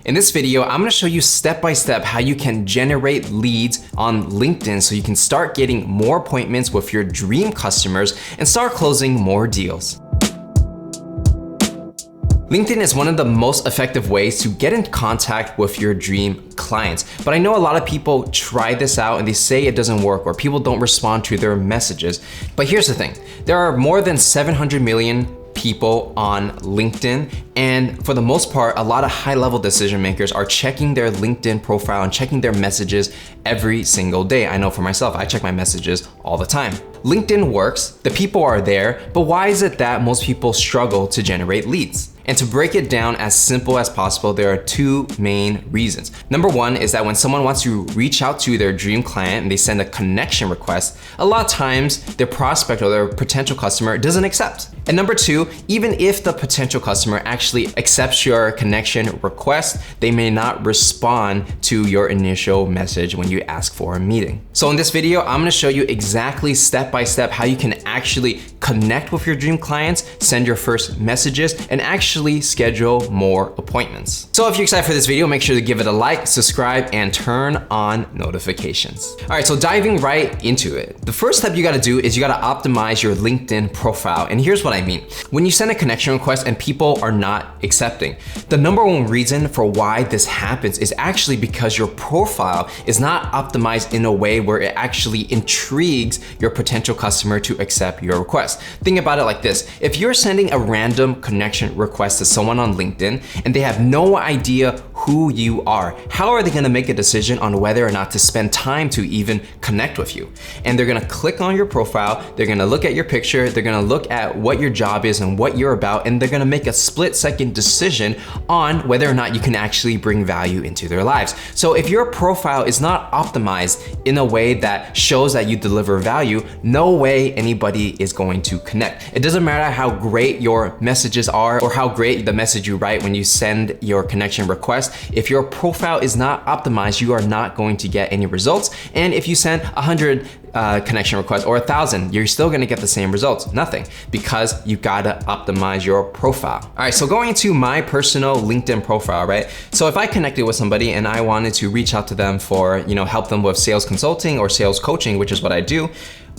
In this video, I'm gonna show you step by step how you can generate leads on LinkedIn so you can start getting more appointments with your dream customers and start closing more deals. LinkedIn is one of the most effective ways to get in contact with your dream clients. But I know a lot of people try this out and they say it doesn't work or people don't respond to their messages. But here's the thing, there are more than 700 million people on LinkedIn, and for the most part, a lot of high-level decision makers are checking their LinkedIn profile and checking their messages every single day. I know for myself, I check my messages all the time. LinkedIn works, the people are there, but why is it that most people struggle to generate leads? And to break it down as simple as possible, there are two main reasons. Number one is that when someone wants to reach out to their dream client and they send a connection request, a lot of times their prospect or their potential customer doesn't accept. And number two, even if the potential customer actually accepts your connection request, they may not respond to your initial message when you ask for a meeting. So in this video, I'm gonna show you exactly step by step how you can actually connect with your dream clients, send your first messages, and actually schedule more appointments. So if you're excited for this video, make sure to give it a like, subscribe, and turn on notifications. All right, so diving right into it. The first step you gotta do is you gotta optimize your LinkedIn profile. And here's what I mean. When you send a connection request and people are not accepting, the number one reason for why this happens is actually because your profile is not optimized in a way where it actually intrigues your potential customer to accept your request. Think about it like this. If you're sending a random connection request to someone on LinkedIn and they have no idea who you are, how are they gonna make a decision on whether or not to spend time to even connect with you? And they're gonna click on your profile, they're gonna look at your picture, they're gonna look at what your job is and what you're about, and they're gonna make a split-second decision on whether or not you can actually bring value into their lives. So if your profile is not optimized in a way that shows that you deliver value, no way anybody is going to connect. It doesn't matter how great your messages are or how great the message you write when you send your connection request. If your profile is not optimized, you are not going to get any results. And if you send 100 connection requests or 1,000, you're still gonna get the same results, nothing, because you gotta optimize your profile. All right, so going into my personal LinkedIn profile, right? So if I connected with somebody and I wanted to reach out to them for, help them with sales consulting or sales coaching, which is what I do,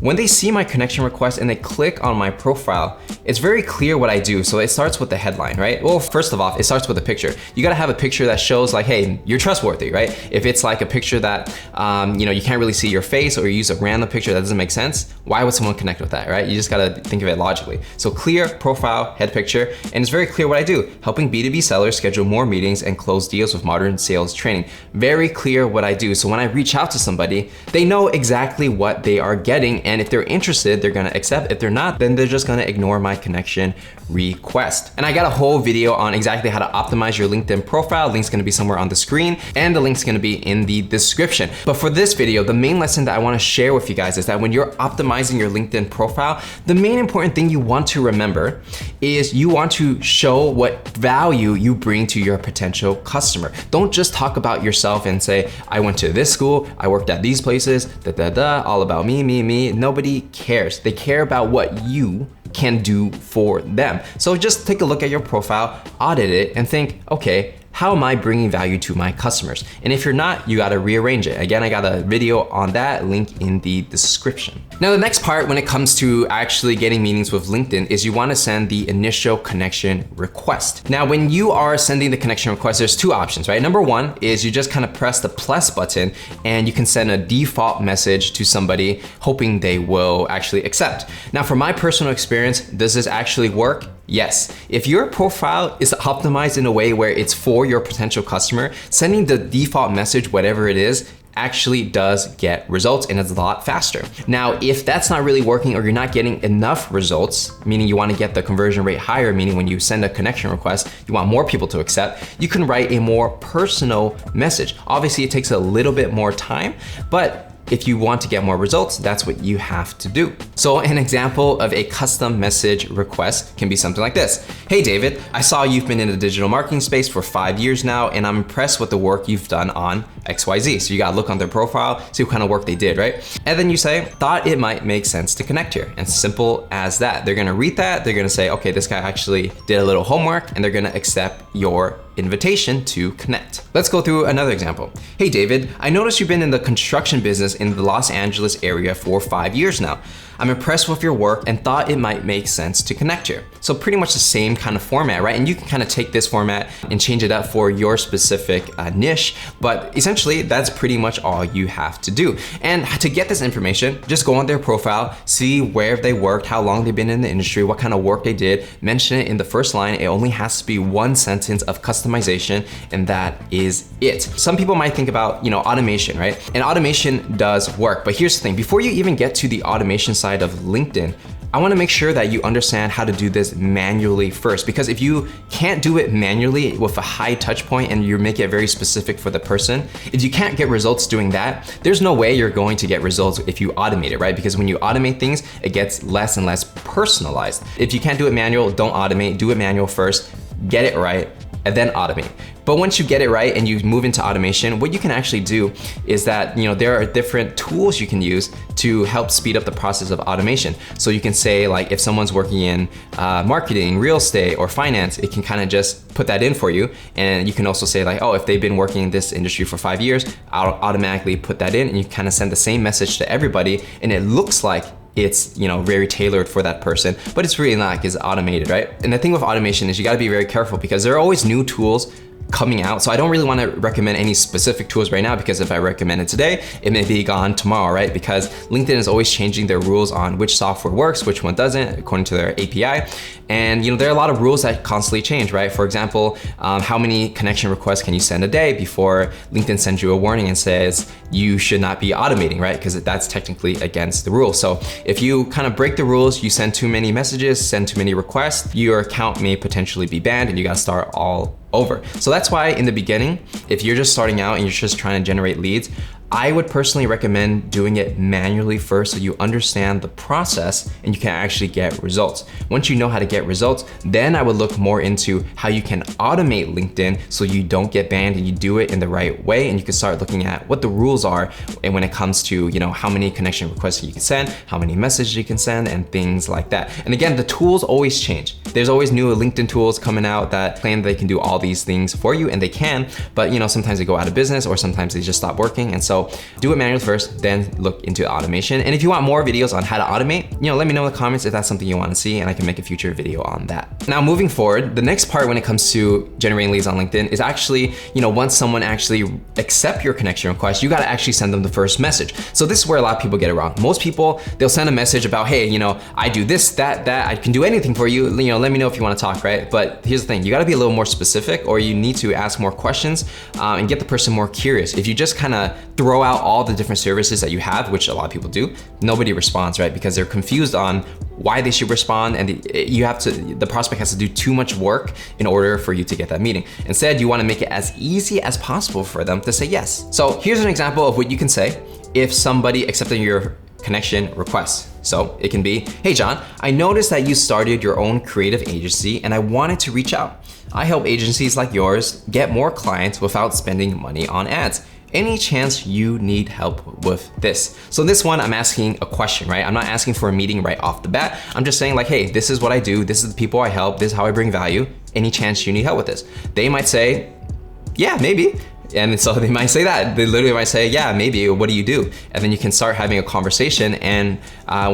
when they see my connection request and they click on my profile, it's very clear what I do. So it starts with the headline, right? Well, first of all, it starts with a picture. You gotta have a picture that shows like, hey, you're trustworthy, right? If it's like a picture that, you can't really see your face or you use a random picture that doesn't make sense, why would someone connect with that, right? You just gotta think of it logically. So clear profile, head picture, and it's very clear what I do. Helping B2B sellers schedule more meetings and close deals with modern sales training. Very clear what I do. So when I reach out to somebody, they know exactly what they are getting. And if they're interested, they're gonna accept. If they're not, then they're just gonna ignore my connection request. And I got a whole video on exactly how to optimize your LinkedIn profile. Link's gonna be somewhere on the screen and the link's gonna be in the description. But for this video, the main lesson that I wanna share with you guys is that when you're optimizing your LinkedIn profile, the main important thing you want to remember is you want to show what value you bring to your potential customer. Don't just talk about yourself and say, I went to this school, I worked at these places, all about me, me, me. Nobody cares. They care about what you can do for them. So just take a look at your profile, audit it, and think, okay, how am I bringing value to my customers? And if you're not, you gotta rearrange it. Again, I got a video on that, link in the description. Now, the next part when it comes to actually getting meetings with LinkedIn is you wanna send the initial connection request. Now, when you are sending the connection request, there's two options, right? Number one is you just kind of press the plus button and you can send a default message to somebody hoping they will actually accept. Now, from my personal experience, does this actually work? Yes. If your profile is optimized in a way where it's for your potential customer, sending the default message, whatever it is, actually does get results and it's a lot faster. Now, if that's not really working or you're not getting enough results, meaning you want to get the conversion rate higher, meaning when you send a connection request, you want more people to accept, you can write a more personal message. Obviously, it takes a little bit more time, but if you want to get more results, that's what you have to do. So an example of a custom message request can be something like this. Hey David, I saw you've been in the digital marketing space for 5 years now, and I'm impressed with the work you've done on XYZ. So you gotta look on their profile, see what kind of work they did, right? And then you say, thought it might make sense to connect here. And simple as that. They're gonna read that, they're gonna say, okay, this guy actually did a little homework, and they're gonna accept your invitation to connect. Let's go through another example. Hey David, I noticed you've been in the construction business in the Los Angeles area for 5 years now. I'm impressed with your work and thought it might make sense to connect here. So pretty much the same kind of format, right? And you can kind of take this format and change it up for your specific niche, but essentially that's pretty much all you have to do. And to get this information, just go on their profile, see where they worked, how long they've been in the industry, what kind of work they did, mention it in the first line. It only has to be one sentence of customization, and that is it. Some people might think about, automation, right? And automation does work, but here's the thing, before you even get to the automation side of LinkedIn, I wanna make sure that you understand how to do this manually first, because if you can't do it manually with a high touch point and you make it very specific for the person, if you can't get results doing that, there's no way you're going to get results if you automate it, right? Because when you automate things, it gets less and less personalized. If you can't do it manual, don't automate, do it manual first, get it right, and then automate. But once you get it right and you move into automation, what you can actually do is that, there are different tools you can use to help speed up the process of automation. So you can say, like, if someone's working in marketing, real estate, or finance, it can kind of just put that in for you. And you can also say, like, oh, if they've been working in this industry for 5 years, I'll automatically put that in, and you kind of send the same message to everybody, and it looks like it's very tailored for that person, but it's really not, because it's automated, right? And the thing with automation is you gotta be very careful, because there are always new tools coming out. So I don't really want to recommend any specific tools right now, because if I recommend it today, it may be gone tomorrow, right? Because LinkedIn is always changing their rules on which software works, which one doesn't, according to their API. And there are a lot of rules that constantly change, right? For example, how many connection requests can you send a day before LinkedIn sends you a warning and says you should not be automating, right? Because that's technically against the rules. So if you kind of break the rules, you send too many messages, send too many requests, your account may potentially be banned, and you gotta start all over. So that's why in the beginning, if you're just starting out and you're just trying to generate leads, I would personally recommend doing it manually first, so you understand the process and you can actually get results. Once you know how to get results, then I would look more into how you can automate LinkedIn so you don't get banned and you do it in the right way, and you can start looking at what the rules are, and when it comes to how many connection requests you can send, how many messages you can send, and things like that. And again, the tools always change. There's always new LinkedIn tools coming out that claim they can do all these things for you, and they can, but sometimes they go out of business, or sometimes they just stop working. And so do it manually first, then look into automation. And if you want more videos on how to automate, let me know in the comments if that's something you want to see, and I can make a future video on that. Now, moving forward, the next part when it comes to generating leads on LinkedIn is actually, once someone actually accepts your connection request, you got to actually send them the first message. So this is where a lot of people get it wrong. Most people, they'll send a message about, hey, I do this, that, I can do anything for you. Let me know if you want to talk, right? But here's the thing, you got to be a little more specific, or you need to ask more questions and get the person more curious. If you just kind of throw out all the different services that you have, which a lot of people do, nobody responds, right? Because they're confused on why they should respond, and the prospect has to do too much work in order for you to get that meeting. Instead, you want to make it as easy as possible for them to say yes. So here's an example of what you can say if somebody accepted your connection request. So it can be, hey John, I noticed that you started your own creative agency and I wanted to reach out. I help agencies like yours get more clients without spending money on ads. Any chance you need help with this? So this one, I'm asking a question, right? I'm not asking for a meeting right off the bat. I'm just saying, like, hey, this is what I do. This is the people I help. This is how I bring value. Any chance you need help with this? They might say, yeah, maybe. And so they might say that. They literally might say, yeah, maybe, what do you do? And then you can start having a conversation. And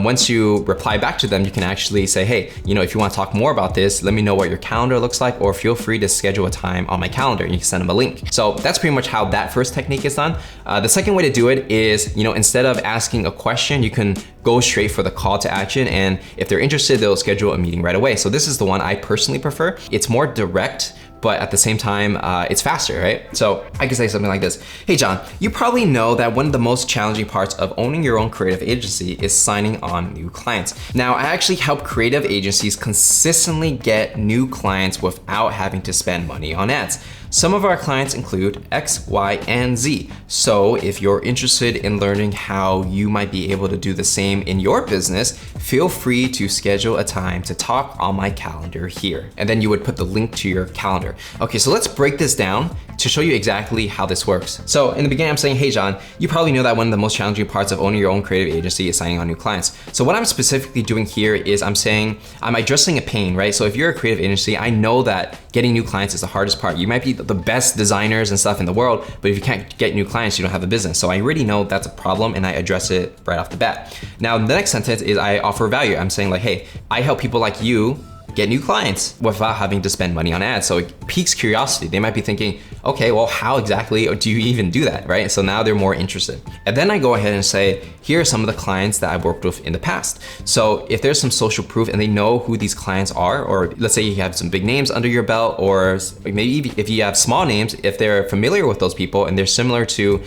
once you reply back to them, you can actually say, hey, if you want to talk more about this, let me know what your calendar looks like, or feel free to schedule a time on my calendar, and you can send them a link. So that's pretty much how that first technique is done. The second way to do it is, instead of asking a question, you can go straight for the call to action. And if they're interested, they'll schedule a meeting right away. So this is the one I personally prefer. It's more direct, but at the same time, it's faster, right? So I can say something like this. Hey John, you probably know that one of the most challenging parts of owning your own creative agency is signing on new clients. Now, I actually help creative agencies consistently get new clients without having to spend money on ads. Some of our clients include X, Y, and Z. So if you're interested in learning how you might be able to do the same in your business, feel free to schedule a time to talk on my calendar here. And then you would put the link to your calendar. Okay, so let's break this down to show you exactly how this works. So in the beginning, I'm saying, hey John, you probably know that one of the most challenging parts of owning your own creative agency is signing on new clients. So what I'm specifically doing here is I'm saying, I'm addressing a pain, right? So if you're a creative agency, I know that getting new clients is the hardest part. You might be the best designers and stuff in the world, but if you can't get new clients, you don't have a business. So I already know that's a problem and I address it right off the bat. Now, the next sentence is I offer value. I'm saying like, hey, I help people like you get new clients without having to spend money on ads. So it piques curiosity. They might be thinking, okay, well, how exactly do you even do that, right? So now they're more interested. And then I go ahead and say, here are some of the clients that I've worked with in the past. So if there's some social proof and they know who these clients are, or let's say you have some big names under your belt, or maybe if you have small names, if they're familiar with those people and they're similar to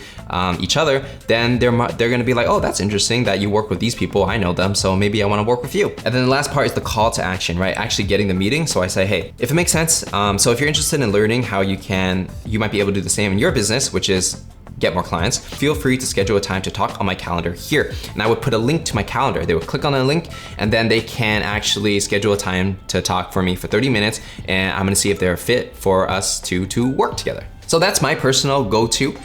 each other, then they're gonna be like, oh, that's interesting that you work with these people, I know them, so maybe I wanna work with you. And then the last part is the call to action, right? Actually getting the meeting. So I say, hey, if it makes sense, so if you're interested in learning how you might be able to do the same in your business, which is get more clients, feel free to schedule a time to talk on my calendar here. And I would put a link to my calendar. They would click on the link and then they can actually schedule a time to talk for me for 30 minutes. And I'm gonna see if they're fit for us to work together. So that's my personal go-to.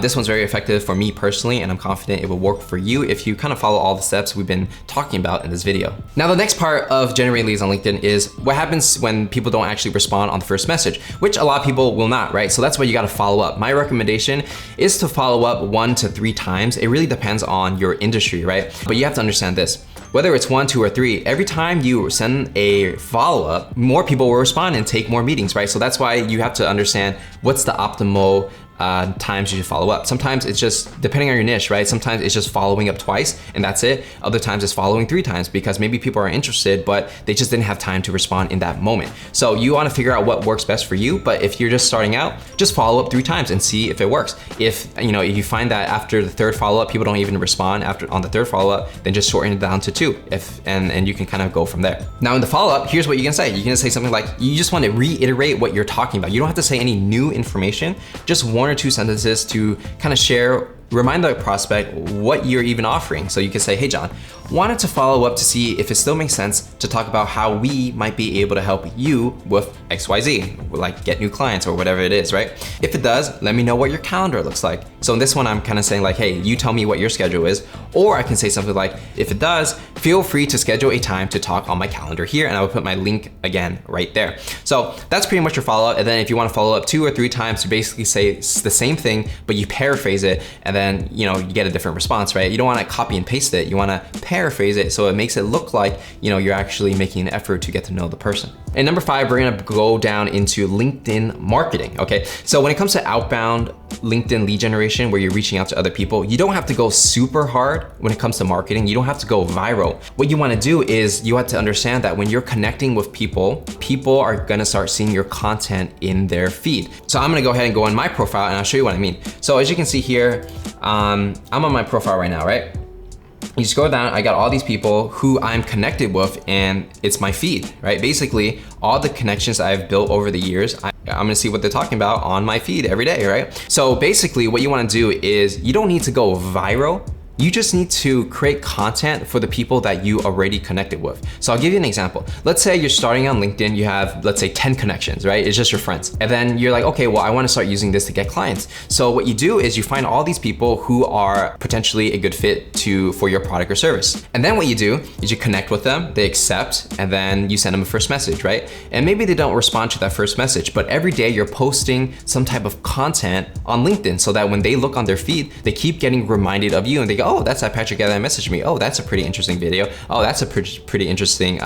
This one's very effective for me personally, and I'm confident it will work for you if you kind of follow all the steps we've been talking about in this video. Now, the next part of generating leads on LinkedIn is what happens when people don't actually respond on the first message, which a lot of people will not, right? So that's why you gotta follow up. My recommendation is to follow up 1 to 3 times. It really depends on your industry, right? But you have to understand this. Whether it's 1, 2, or 3, every time you send a follow-up, more people will respond and take more meetings, right? So that's why you have to understand what's the optimal times you should follow up. Sometimes it's just, depending on your niche, right? Sometimes it's just following up twice and that's it. Other times it's following 3 times because maybe people are interested, but they just didn't have time to respond in that moment. So you wanna figure out what works best for you, but if you're just starting out, just follow up 3 times and see if it works. If you find that after the 3rd follow-up, people don't even respond on the 3rd follow-up, then just shorten it down to 2 and you can kind of go from there. Now in the follow-up, here's what you're gonna say. You're gonna say something like, you just wanna reiterate what you're talking about. You don't have to say any new information, just 1 or 2 sentences to kind of remind the prospect what you're even offering. So you can say, hey John, wanted to follow up to see if it still makes sense to talk about how we might be able to help you with XYZ, like get new clients or whatever it is, right? If it does, let me know what your calendar looks like. So in this one, I'm kind of saying like, hey, you tell me what your schedule is, or I can say something like, if it does, feel free to schedule a time to talk on my calendar here, and I will put my link again right there. So that's pretty much your follow-up. And then if you want to follow up 2 or 3 times to basically say the same thing, but you paraphrase it, and then you get a different response, right? You don't want to copy and paste it. You want to paraphrase it so it makes it look like you're actually making an effort to get to know the person. And number 5, we're gonna go down into LinkedIn marketing, okay? So when it comes to outbound LinkedIn lead generation, where you're reaching out to other people, you don't have to go super hard when it comes to marketing. You don't have to go viral. What you wanna do is you have to understand that when you're connecting with people, people are gonna start seeing your content in their feed. So I'm gonna go ahead and go on my profile and I'll show you what I mean. So as you can see here, I'm on my profile right now, right? You scroll down, I got all these people who I'm connected with and it's my feed, right? Basically, all the connections I've built over the years, I'm gonna see what they're talking about on my feed every day, right? So basically what you wanna do is you don't need to go viral. You just need to create content for the people that you already connected with. So I'll give you an example. Let's say you're starting on LinkedIn, you have, let's say 10 connections, right? It's just your friends. And then you're like, okay, well, I wanna start using this to get clients. So what you do is you find all these people who are potentially a good fit for your product or service. And then what you do is you connect with them, they accept, and then you send them a first message, right? And maybe they don't respond to that first message, but every day you're posting some type of content on LinkedIn so that when they look on their feed, they keep getting reminded of you and they go, oh, that's that Patrick guy that messaged me. Oh, that's a pretty interesting video. Oh, that's a pretty interesting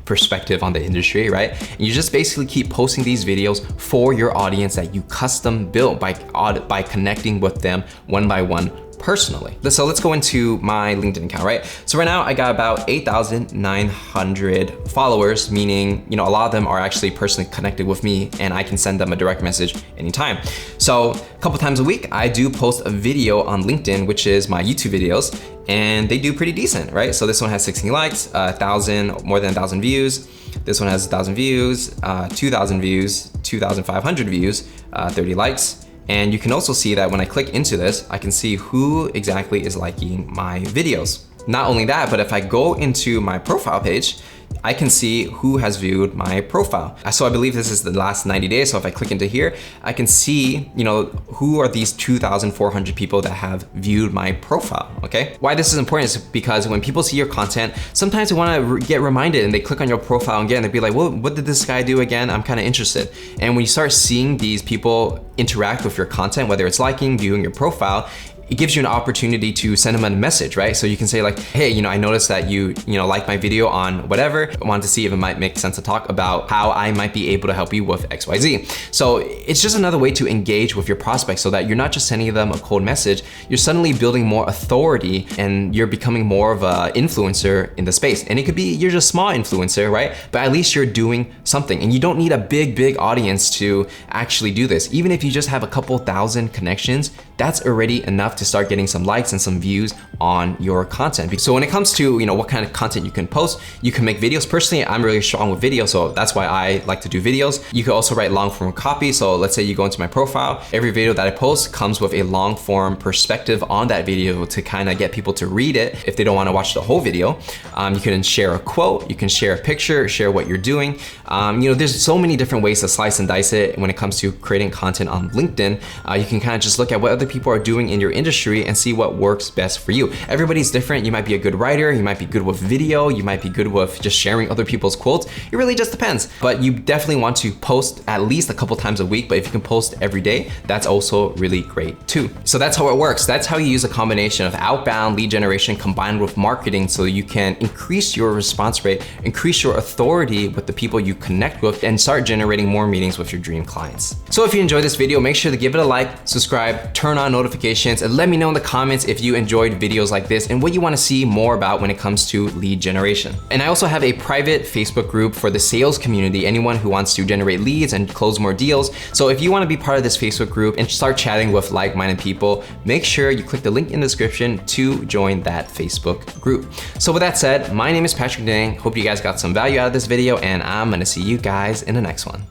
perspective on the industry, right? And you just basically keep posting these videos for your audience that you custom built by connecting with them one by one personally. So let's go into my LinkedIn account, right? So right now I got about 8,900 followers, meaning, a lot of them are actually personally connected with me and I can send them a direct message anytime. So a couple times a week, I do post a video on LinkedIn, which is my YouTube videos, and they do pretty decent, right? So this one has 16 likes, more than 1,000 views. This one has 1,000 views, 2,000 views, 2,500 views, 30 likes. And you can also see that when I click into this, I can see who exactly is liking my videos. Not only that, but if I go into my profile page, I can see who has viewed my profile. So I believe this is the last 90 days. So if I click into here, I can see, who are these 2,400 people that have viewed my profile, okay? Why this is important is because when people see your content, sometimes they wanna get reminded and they click on your profile again, they'd be like, well, what did this guy do again? I'm kinda interested. And when you start seeing these people interact with your content, whether it's liking, viewing your profile, it gives you an opportunity to send them a message, right? So you can say like, hey, I noticed that you like my video on whatever. I wanted to see if it might make sense to talk about how I might be able to help you with XYZ. So it's just another way to engage with your prospects so that you're not just sending them a cold message, you're suddenly building more authority and you're becoming more of an influencer in the space. And it could be, you're just a small influencer, right? But at least you're doing something and you don't need a big audience to actually do this. Even if you just have a couple thousand connections, that's already enough to start getting some likes and some views on your content. So when it comes to what kind of content you can post, you can make videos. Personally, I'm really strong with video, so that's why I like to do videos. You can also write long form copy. So let's say you go into my profile, every video that I post comes with a long form perspective on that video to kind of get people to read it if they don't want to watch the whole video. You can share a quote, you can share a picture, share what you're doing. There's so many different ways to slice and dice it when it comes to creating content on LinkedIn. You can kind of just look at what other people are doing in your industry and see what works best for you. Everybody's different. You might be a good writer, you might be good with video, you might be good with just sharing other people's quotes. It really just depends. But you definitely want to post at least a couple times a week, but if you can post every day, that's also really great too. So that's how it works. That's how you use a combination of outbound lead generation combined with marketing so you can increase your response rate, increase your authority with the people you connect with, and start generating more meetings with your dream clients. So if you enjoyed this video, make sure to give it a like, subscribe, turn on notifications, and let me know in the comments if you enjoyed videos like this and what you want to see more about when it comes to lead generation. And I also have a private Facebook group for the sales community, anyone who wants to generate leads and close more deals. So if you want to be part of this Facebook group and start chatting with like-minded people, make sure you click the link in the description to join that Facebook group. So with that said, my name is Patrick Dang. Hope you guys got some value out of this video, and I'm gonna see you guys in the next one.